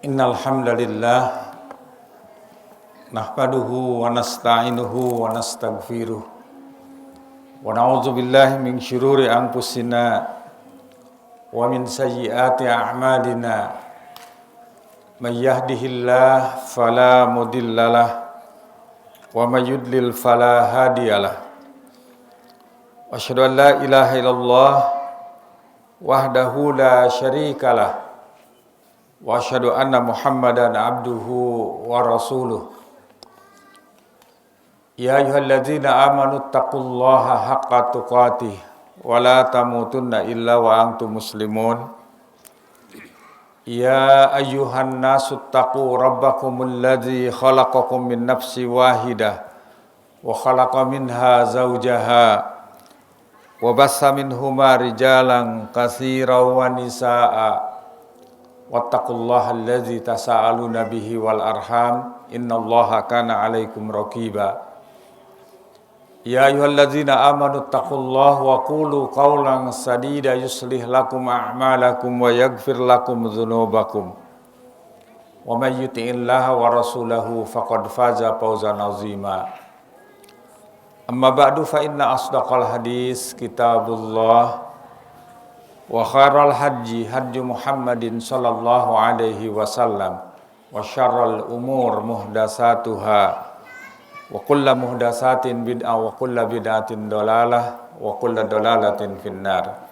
Innal hamdalillah nahmaduhu wa nasta'inuhu wa nastaghfiruh wa na'udzu billahi min syururi anfusina wa min sayyiati a'malina may yahdihillahu fala mudhillalah wa may yudlil fala hadiyalah wa asyhadu an la ilaha illallah wahdahu la syarikalah wa asyhadu anna Muhammadan abduhu wa rasuluh. Ya ayyuhalladzina amanu taqullaha haqqa tuqatih wa la tamutunna illa wa antum muslimun. Ya ayyuhan nasu taqu rabbakumul ladzi khalaqakum min nafsin wahidah wa khalaqa minha zawjaha wa bassa minhuma rijalan katsiran wa nisaa'a. Wattaqullaha allazi tasaaluna bihi wal arham innallaha kana 'alaikum raqiba. Ya ayyuhallazina amanu taqullaha wa qulu qawlan sadida yuslih lakum a'malakum wa yaghfir lakum dzunubakum. Wa may yuti'illaha wa rasulahu faqad faza fawzan 'azima. Amma ba'du fa inna asdaqal hadis kitabullah wa khairal haji Muhammadin sallallahu alaihi wasallam wa syarrul umur muhdasatuha wa kullu muhdasatin bid'ah wa kullu bid'atin dalalah wa kullu dalalatin finnar.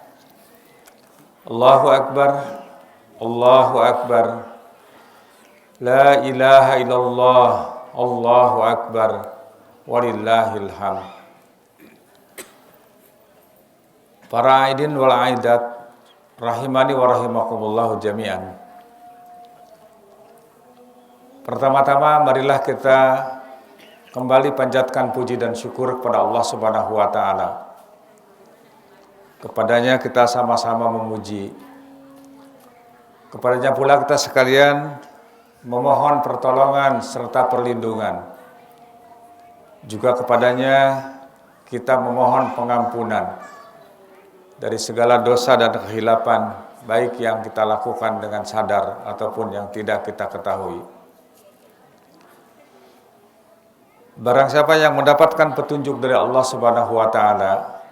Allahu akbar, Allahu akbar, la ilaha illallah, Allahu akbar, walillahil hamd. Para aidin wal aidat rahimani wa rahimakumullahu jami'an. Pertama-tama marilah kita kembali panjatkan puji dan syukur kepada Allah Subhanahu wa taala. Kepadanya kita sama-sama memuji. Kepadanya pula kita sekalian memohon pertolongan serta perlindungan. Juga kepadanya kita memohon pengampunan dari segala dosa dan kehilapan, baik yang kita lakukan dengan sadar ataupun yang tidak kita ketahui. Barang siapa yang mendapatkan petunjuk dari Allah Subhanahu wa taala,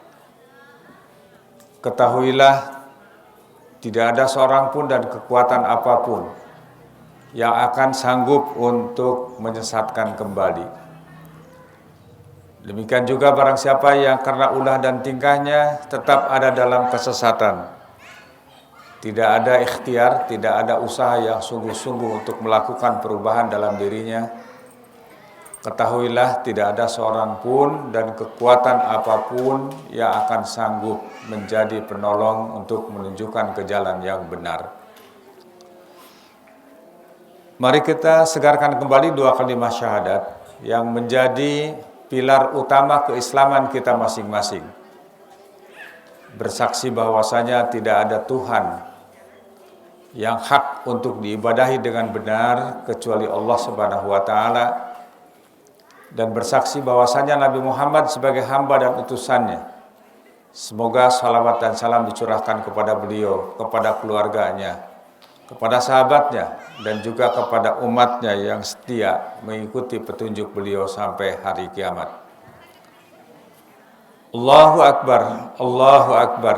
ketahuilah tidak ada seorang pun dan kekuatan apapun yang akan sanggup untuk menyesatkan kembali. Demikian juga barang siapa yang karena ulah dan tingkahnya tetap ada dalam kesesatan, tidak ada ikhtiar, tidak ada usaha yang sungguh-sungguh untuk melakukan perubahan dalam dirinya, ketahuilah tidak ada seorang pun dan kekuatan apapun yang akan sanggup menjadi penolong untuk menunjukkan ke jalan yang benar. Mari kita segarkan kembali dua kalimat syahadat yang menjadi pilar utama keislaman kita masing-masing. Bersaksi bahwasanya tidak ada Tuhan yang hak untuk diibadahi dengan benar kecuali Allah Subhanahu wa taala, dan bersaksi bahwasanya Nabi Muhammad sebagai hamba dan utusannya. Semoga salawat dan salam dicurahkan kepada beliau, kepada keluarganya, kepada sahabatnya, dan juga kepada umatnya yang setia mengikuti petunjuk beliau sampai hari kiamat. Allahu akbar, Allahu akbar,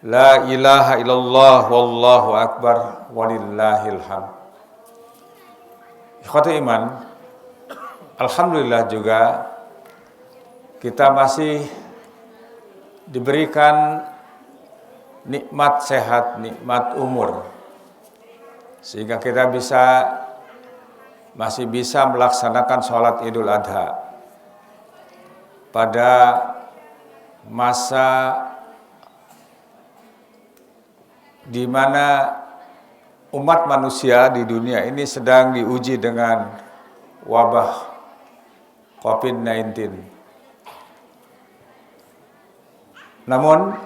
la ilaha illallah, wallahu akbar, walillahil hamd. Ikhwatul iman, alhamdulillah juga kita masih diberikan nikmat sehat, nikmat umur, sehingga kita masih bisa melaksanakan sholat Idul Adha pada masa di mana umat manusia di dunia ini sedang diuji dengan wabah COVID-19. Namun,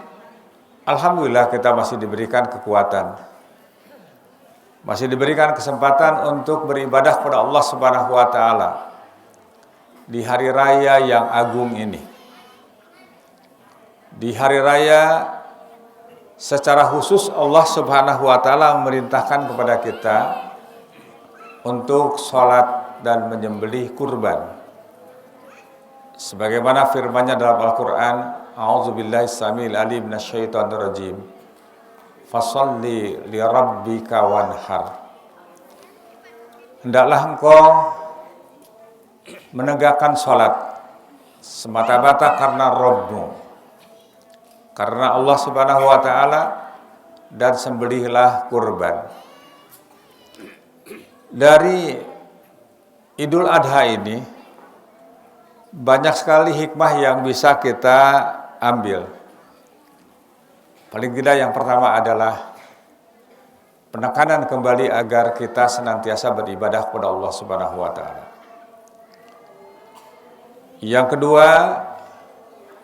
alhamdulillah kita masih diberikan kekuatan, masih diberikan kesempatan untuk beribadah kepada Allah Subhanahu wa taala di hari raya yang agung ini. Di hari raya secara khusus Allah Subhanahu wa taala memerintahkan kepada kita untuk sholat dan menyembelih kurban. Sebagaimana firman-Nya dalam Al-Quran, A'udzubillahi samil alim minasyaitonir rajim. Fasholli li rabbika wanhar. Hendaklah engkau menegakkan sholat semata-mata karena Rabbmu, karena Allah Subhanahu wa Ta'ala, dan sembelihlah kurban. Dari Idul Adha ini banyak sekali hikmah yang bisa kita ambil. Paling tidak yang pertama adalah penekanan kembali agar kita senantiasa beribadah kepada Allah Subhanahu wa Ta'ala. Yang kedua,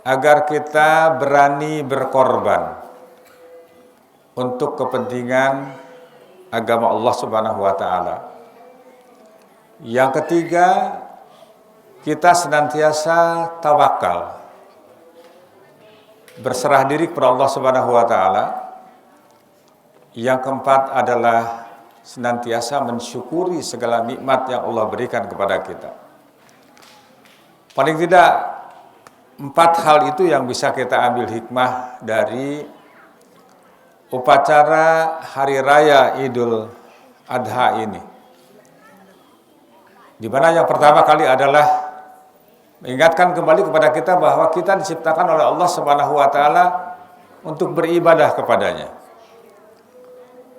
agar kita berani berkorban untuk kepentingan agama Allah Subhanahu wa Ta'ala. Yang ketiga, kita senantiasa tawakal, berserah diri kepada Allah Subhanahu wa Ta'ala. Yang keempat adalah senantiasa mensyukuri segala nikmat yang Allah berikan kepada kita. Paling tidak 4 hal itu yang bisa kita ambil hikmah dari upacara Hari Raya Idul Adha ini. Di mana yang pertama kali adalah mengingatkan kembali kepada kita bahwa kita diciptakan oleh Allah Subhanahu wa Ta'ala untuk beribadah kepadanya.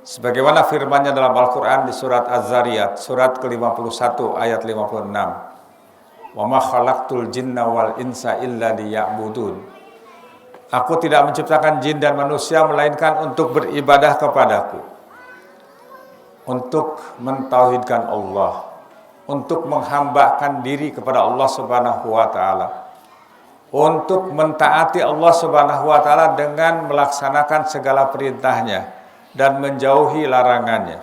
Sebagaimana firman-Nya dalam Al-Quran di surat Az-Zariyat, surat ke-51 ayat 56. Wa ma khalaqtul jinna wal insa illa liya'budun. Aku tidak menciptakan jin dan manusia melainkan untuk beribadah kepadaku, untuk mentauhidkan Allah, untuk menghambakan diri kepada Allah Subhanahu wa Ta'ala, untuk mentaati Allah Subhanahu wa Ta'ala dengan melaksanakan segala perintahnya dan menjauhi larangannya,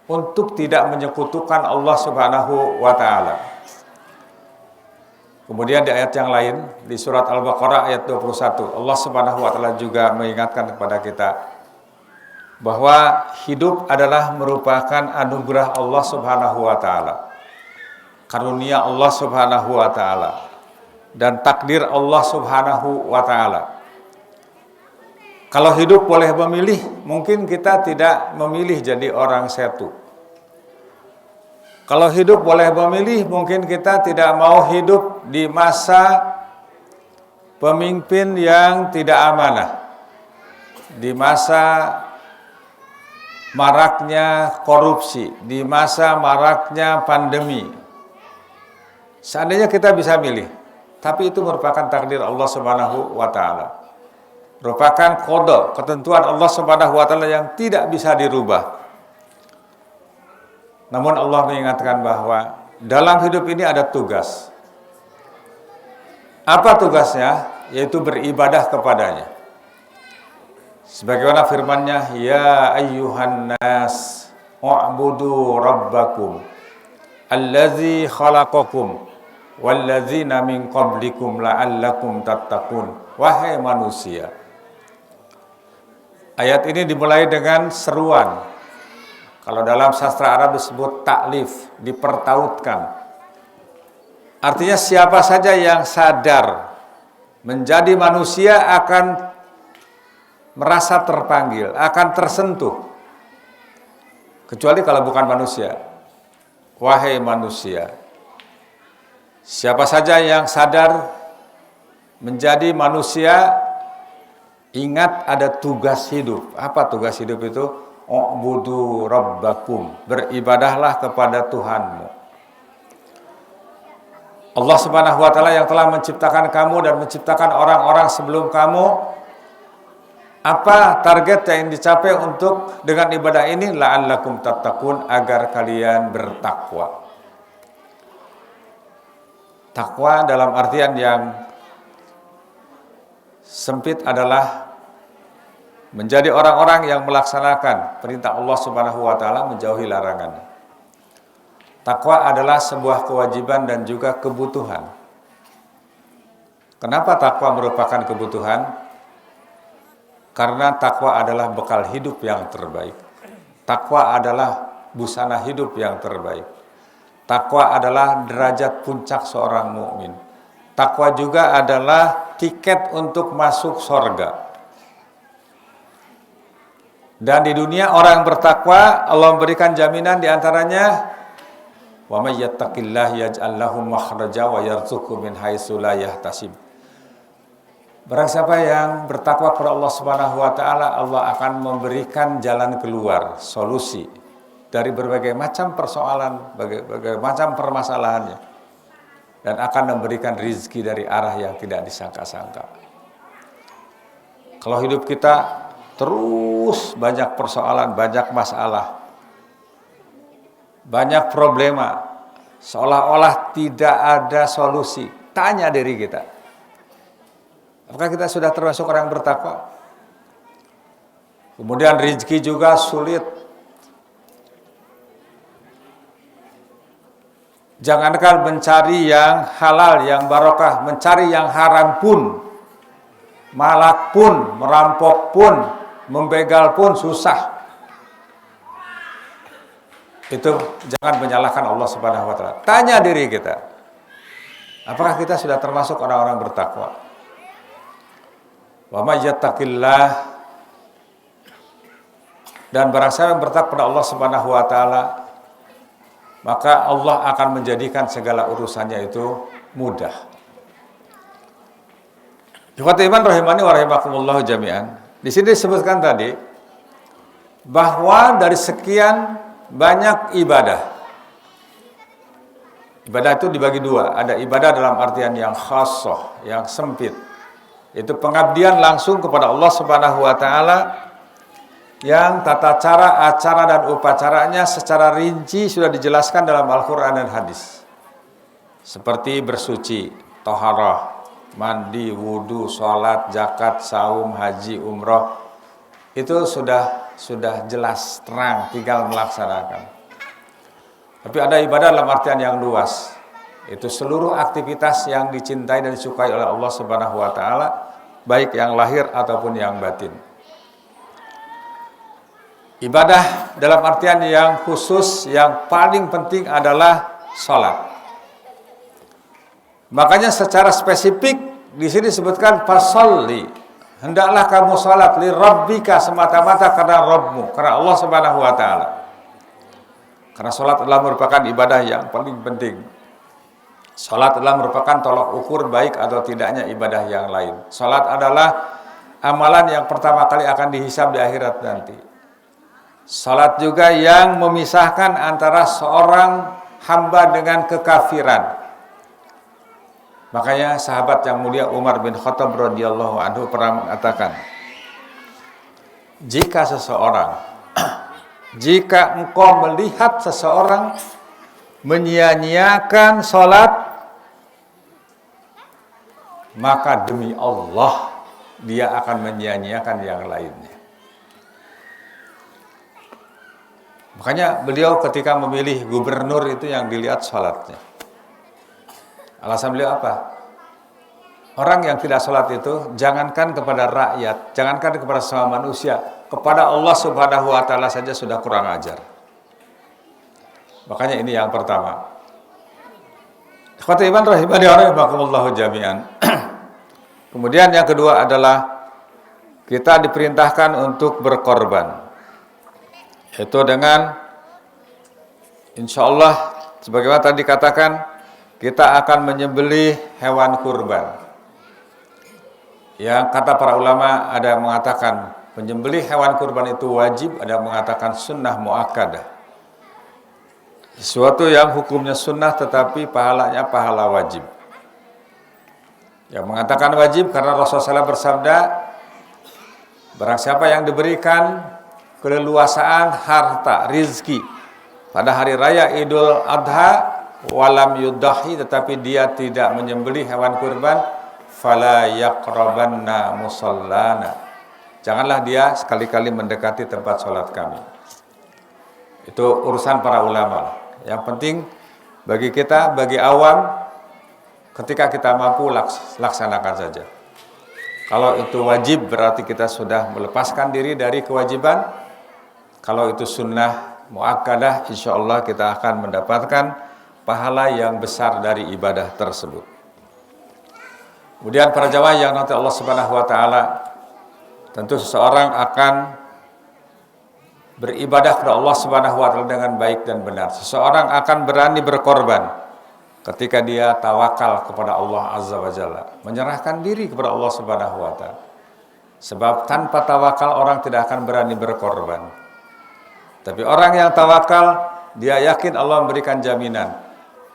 untuk tidak menyekutukan Allah Subhanahu wa Ta'ala. Kemudian di ayat yang lain, di surat Al-Baqarah ayat 21, Allah Subhanahu wa Ta'ala juga mengingatkan kepada kita bahwa hidup adalah merupakan anugerah Allah Subhanahu wa Ta'ala, karunia Allah Subhanahu wa Ta'ala, dan takdir Allah Subhanahu wa Ta'ala. Kalau hidup boleh memilih, mungkin kita tidak memilih jadi orang setu. Kalau hidup boleh memilih, mungkin kita tidak mau hidup di masa pemimpin yang tidak amanah, di masa maraknya korupsi, di masa maraknya pandemi. Seandainya kita bisa milih, tapi itu merupakan takdir Allah Subhanahu wa Ta'ala, merupakan qada, ketentuan Allah Subhanahu wa Ta'ala yang tidak bisa dirubah. Namun Allah mengingatkan bahwa dalam hidup ini ada tugas. Apa tugasnya? Yaitu beribadah kepadanya. Sebagaimana firman-Nya, ya ayyuhan nas u'budu rabbakum allazi khalaqakum wallazina min qablikum la'allakum tattaqun. Wahai manusia. Ayat ini dimulai dengan seruan. Kalau dalam sastra Arab disebut taklif, dipertautkan. Artinya siapa saja yang sadar menjadi manusia akan merasa terpanggil, akan tersentuh. Kecuali kalau bukan manusia. Wahai manusia, siapa saja yang sadar menjadi manusia, ingat ada tugas hidup. Apa tugas hidup itu? U'budu rabbakum, beribadahlah kepada Tuhanmu. Allah Subhanahu wa Ta'ala yang telah menciptakan kamu dan menciptakan orang-orang sebelum kamu. Apa target yang dicapai untuk dengan ibadah ini? La'allakum tattaqun, agar kalian bertakwa. Takwa dalam artian yang sempit adalah menjadi orang-orang yang melaksanakan perintah Allah Subhanahu wa Ta'ala, menjauhi larangannya. Takwa adalah sebuah kewajiban dan juga kebutuhan. Kenapa takwa merupakan kebutuhan? Karena takwa adalah bekal hidup yang terbaik. Takwa adalah busana hidup yang terbaik. Takwa adalah derajat puncak seorang mukmin. Takwa juga adalah tiket untuk masuk surga. Dan di dunia orang yang bertakwa, Allah memberikan jaminan diantaranya, wa may yattaqillaha yaj'al lahu makhraja wa yarzuqhu min haitsu la yahtasib. Barang siapa yang bertakwa kepada Allah Subhanahu wa taala, Allah akan memberikan jalan keluar, solusi dari berbagai macam persoalan, berbagai macam permasalahannya, dan akan memberikan rizki dari arah yang tidak disangka-sangka. Kalau hidup kita terus banyak persoalan, banyak masalah, banyak problema, seolah-olah tidak ada solusi. Tanya diri kita, apakah kita sudah termasuk orang yang bertakwa? Kemudian rezeki juga sulit. Jangankan mencari yang halal, yang barokah, mencari yang haram pun, malak pun, merampok pun, membegal pun susah. Itu jangan menyalahkan Allah Subhanahu wa taala. Tanya diri kita, apakah kita sudah termasuk orang-orang bertakwa? Wa may yattaqillah, dan barang siapa yang bertakwa kepada Allah Subhanahu wa taala, maka Allah akan menjadikan segala urusannya itu mudah. Ikhwati iman rahimani wa rahimakumullah jami'an. Di sini disebutkan tadi bahwa dari sekian banyak ibadah, ibadah itu dibagi dua. Ada ibadah dalam artian yang khassah, yang sempit. Itu pengabdian langsung kepada Allah Subhanahu wa taala, yang tata cara, acara dan upacaranya secara rinci sudah dijelaskan dalam Al-Qur'an dan hadis. Seperti bersuci, taharah, mandi, wudu, sholat, zakat, saum, haji, umroh, itu sudah jelas, terang, tinggal melaksanakan. Tapi ada ibadah dalam artian yang luas, itu seluruh aktivitas yang dicintai dan disukai oleh Allah Subhanahu wa taala, baik yang lahir ataupun yang batin. Ibadah dalam artian yang khusus, yang paling penting adalah sholat. Makanya secara spesifik di sini disebutkan fasalli, hendaklah kamu salat li rabbika, semata-mata karena Rabbmu, karena Allah Subhanahu wa taala. Karena salat adalah merupakan ibadah yang paling penting. Salat adalah merupakan tolak ukur baik atau tidaknya ibadah yang lain. Salat adalah amalan yang pertama kali akan dihisab di akhirat nanti. Salat juga yang memisahkan antara seorang hamba dengan kekafiran. Makanya sahabat yang mulia Umar bin Khattab radhiyallahu anhu pernah mengatakan, jika engkau melihat seseorang menyia-nyiakan salat, maka demi Allah dia akan menyia-nyiakan yang lainnya. Makanya beliau ketika memilih gubernur itu yang dilihat salatnya. Alasan beliau apa? Orang yang tidak sholat itu, jangankan kepada rakyat, jangankan kepada semua manusia, kepada Allah Subhanahu wa taala saja sudah kurang ajar. Makanya ini yang pertama. Ikhwati iman rahimani wa rahimakumullah jami'an. Kemudian yang kedua adalah kita diperintahkan untuk berkorban. Itu dengan insyaallah sebagaimana tadi dikatakan, kita akan menyembelih hewan kurban. Yang kata para ulama, ada yang mengatakan menyembelih hewan kurban itu wajib, ada yang mengatakan sunnah muakkadah. Sesuatu yang hukumnya sunnah tetapi pahalanya pahala wajib. Yang mengatakan wajib karena Rasulullah SAW bersabda, barang siapa yang diberikan keleluasaan harta, rizki pada hari raya Idul Adha, walam yudahi, tetapi dia tidak menyembelih hewan kurban, fala yaqrabanna musallana, janganlah dia sekali-kali mendekati tempat sholat kami. Itu urusan para ulama. Yang penting bagi kita, bagi awam, ketika kita mampu laksanakan saja. Kalau itu wajib berarti kita sudah melepaskan diri dari kewajiban. Kalau itu sunnah muakkadah, insyaallah kita akan mendapatkan pahala yang besar dari ibadah tersebut. Kemudian para jamaah yang nanti Allah Subhanahu wa taala, tentu seseorang akan beribadah kepada Allah Subhanahu wa taala dengan baik dan benar. Seseorang akan berani berkorban ketika dia tawakal kepada Allah Azza wa Jalla, menyerahkan diri kepada Allah Subhanahu wa taala. Sebab tanpa tawakal orang tidak akan berani berkorban. Tapi orang yang tawakal, dia yakin Allah memberikan jaminan.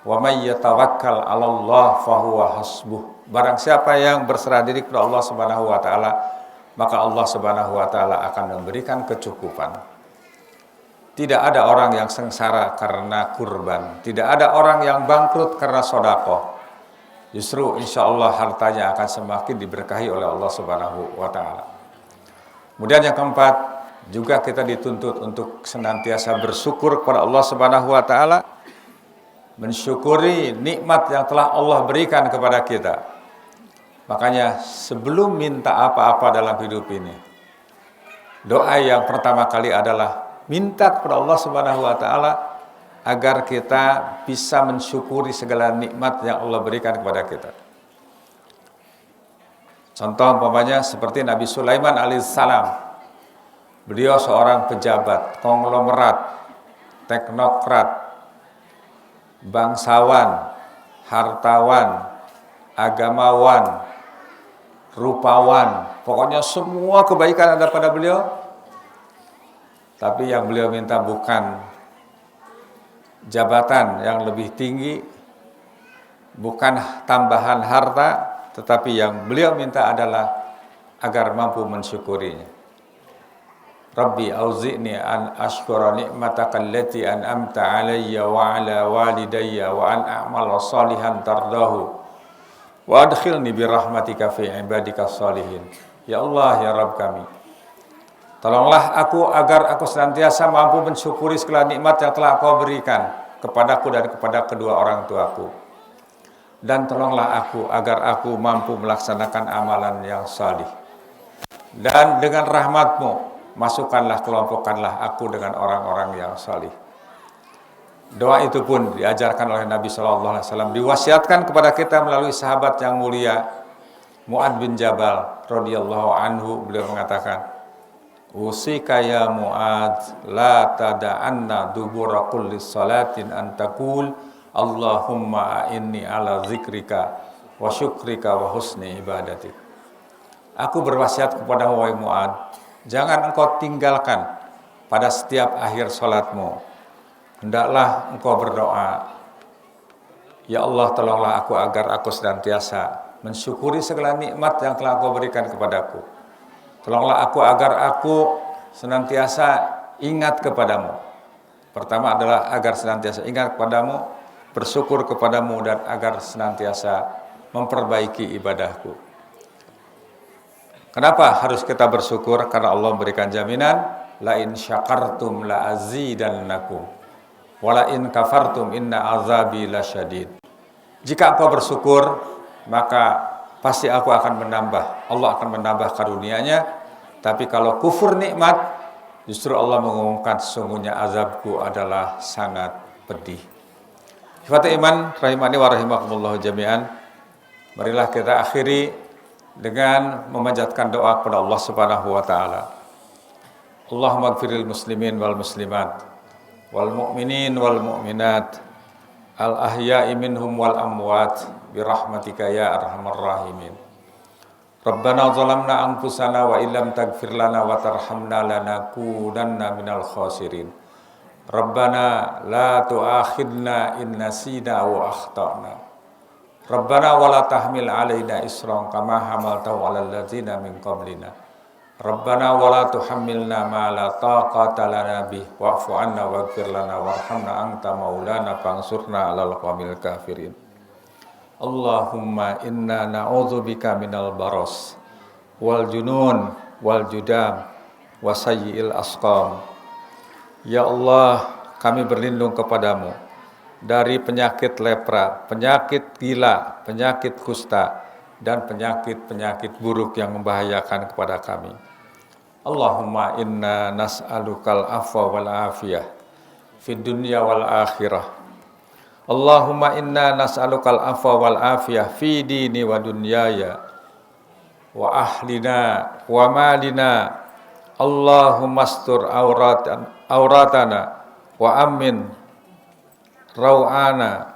Wa may yatawakkal 'alallah fahuwa hasbuh. Barang siapa yang berserah diri kepada Allah Subhanahu wa taala, maka Allah Subhanahu wa taala akan memberikan kecukupan. Tidak ada orang yang sengsara karena kurban, tidak ada orang yang bangkrut karena sedekah. Justru insyaallah hartanya akan semakin diberkahi oleh Allah Subhanahu wa taala. Kemudian yang keempat, juga kita dituntut untuk senantiasa bersyukur kepada Allah Subhanahu wa taala, mensyukuri nikmat yang telah Allah berikan kepada kita. Makanya sebelum minta apa-apa dalam hidup ini, doa yang pertama kali adalah minta kepada Allah Subhanahu wa taala agar kita bisa mensyukuri segala nikmat yang Allah berikan kepada kita. Contoh umpamanya seperti Nabi Sulaiman alaihissalam. Beliau seorang pejabat, konglomerat, teknokrat, bangsawan, hartawan, agamawan, rupawan. Pokoknya semua kebaikan ada pada beliau. Tapi yang beliau minta bukan jabatan yang lebih tinggi, bukan tambahan harta, tetapi yang beliau minta adalah agar mampu mensyukurinya. Rabbi auzi'ni an ashkura ni'mataka allati an'amta alayya wa ala walidayya wa an a'mala salihan tardahu wa adkhilni birahmatika fi ibadika salihin. Ya Allah, ya Rabb kami, tolonglah aku agar aku senantiasa mampu mensyukuri segala nikmat yang telah Kau berikan kepadaku dan kepada kedua orang tuaku. Dan tolonglah aku agar aku mampu melaksanakan amalan yang salih. Dan dengan rahmat-Mu, masukkanlah, kelompokkanlah aku dengan orang-orang yang salih. Doa itu pun diajarkan oleh Nabi SAW, diwasiatkan kepada kita melalui sahabat yang mulia, Mu'ad bin Jabal radhiyallahu anhu. Beliau mengatakan, usika ya Mu'ad la tada'anna dubura kulli salatin an taqul Allahumma a'inni ala zikrika wa syukrika wa husni ibadatik. Aku berwasiat kepada wahai Mu'ad, jangan engkau tinggalkan pada setiap akhir salatmu. Hendaklah engkau berdoa, ya Allah, tolonglah aku agar aku senantiasa mensyukuri segala nikmat yang telah Engkau berikan kepadaku. Tolonglah aku agar aku senantiasa ingat kepadamu. Pertama adalah agar senantiasa ingat kepadamu, bersyukur kepadamu, dan agar senantiasa memperbaiki ibadahku. Kenapa harus kita bersyukur? Karena Allah memberikan jaminan, la in syakartum la azidannakum wa la in kafartum inna azabi lasyadid. Jika engkau bersyukur, maka pasti aku akan menambah. Allah akan menambah karunia-Nya. Tapi kalau kufur nikmat, justru Allah mengumumkan sesungguhnya azabku adalah sangat pedih. Ikhwata iman rahimani wa rahimakumullah jami'an. Marilah kita akhiri dengan memanjatkan doa kepada Allah Subhanahu wa taala. Allahumma ighfiril muslimin wal muslimat wal mu'minin wal mu'minat al ahya'i minhum wal amwat birahmatika ya arhamar rahimin. Rabbana zalamna anfusana wa illam taghfir lana wa tarhamna lanakunanna minal khasirin. Rabbana la tu'akhidna in nasina wa akhtana. Rabbana wa la tahmil alaina isran kama hamaltahu 'alal ladzina min qablina. Rabbana wa la tuhammilna ma la taqata lana bih wa'fu 'anna waghfir lana warhamna anta maulana fansurna 'alal qawmil kafirin. Allahumma inna na'udzubika minal baras wal junun wal judam wa sayyi'il asqam. Ya Allah, kami berlindung kepadamu dari penyakit lepra, penyakit gila, penyakit kusta, dan penyakit-penyakit buruk yang membahayakan kepada kami. Allahumma inna nas'alukal afwa wal afiyah fid dunya wal akhirah. Allahumma inna nas'alukal afwa wal afiyah fi dini wa dunyaya wa ahlina wa malina. Allahumma astur auratana wa amin raw'ana.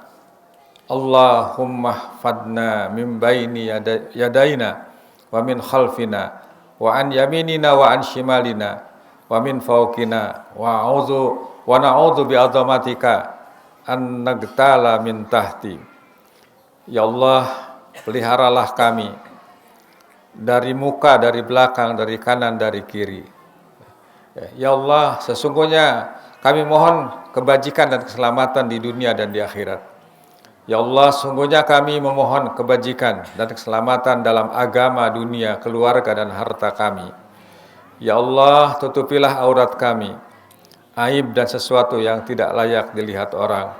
Allahumma fadna min baini yadaina wa min khalfina wa an yaminina wa an shimalina wa min fawqina wa na'udzu bi azamatika an nagtala min tahti. Ya Allah, peliharalah kami dari muka, dari belakang, dari kanan, dari kiri. Ya Allah, sesungguhnya kami mohon kebajikan dan keselamatan di dunia dan di akhirat. Ya Allah, sungguhnya kami memohon kebajikan dan keselamatan dalam agama, dunia, keluarga, dan harta kami. Ya Allah, tutupilah aurat kami, aib dan sesuatu yang tidak layak dilihat orang,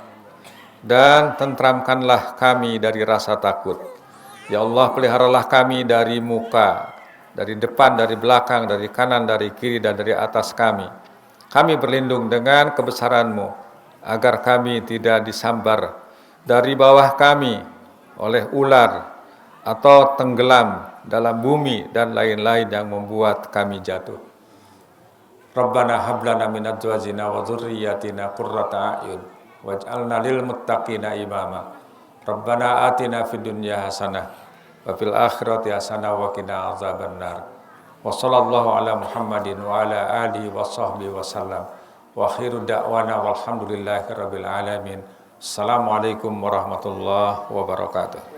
dan tentramkanlah kami dari rasa takut. Ya Allah, peliharalah kami dari muka, dari depan, dari belakang, dari kanan, dari kiri, dan dari atas kami. Kami berlindung dengan kebesaran-Mu, agar kami tidak disambar dari bawah kami oleh ular atau tenggelam dalam bumi dan lain-lain yang membuat kami jatuh. Rabbana hablana min azwajina wa dzurriyyatina qurrata a'yun waj'alna lil muttaqina imama. Rabbana atina fid dunya hasanah wa fil akhirati hasanah wa qina azabannar. Wa sallallahu ala Muhammadin wa ala alihi wa sahbihi wa sallam. Wa akhiru da'wana walhamdulillahi rabbil alamin. Assalamualaikum warahmatullahi wabarakatuh.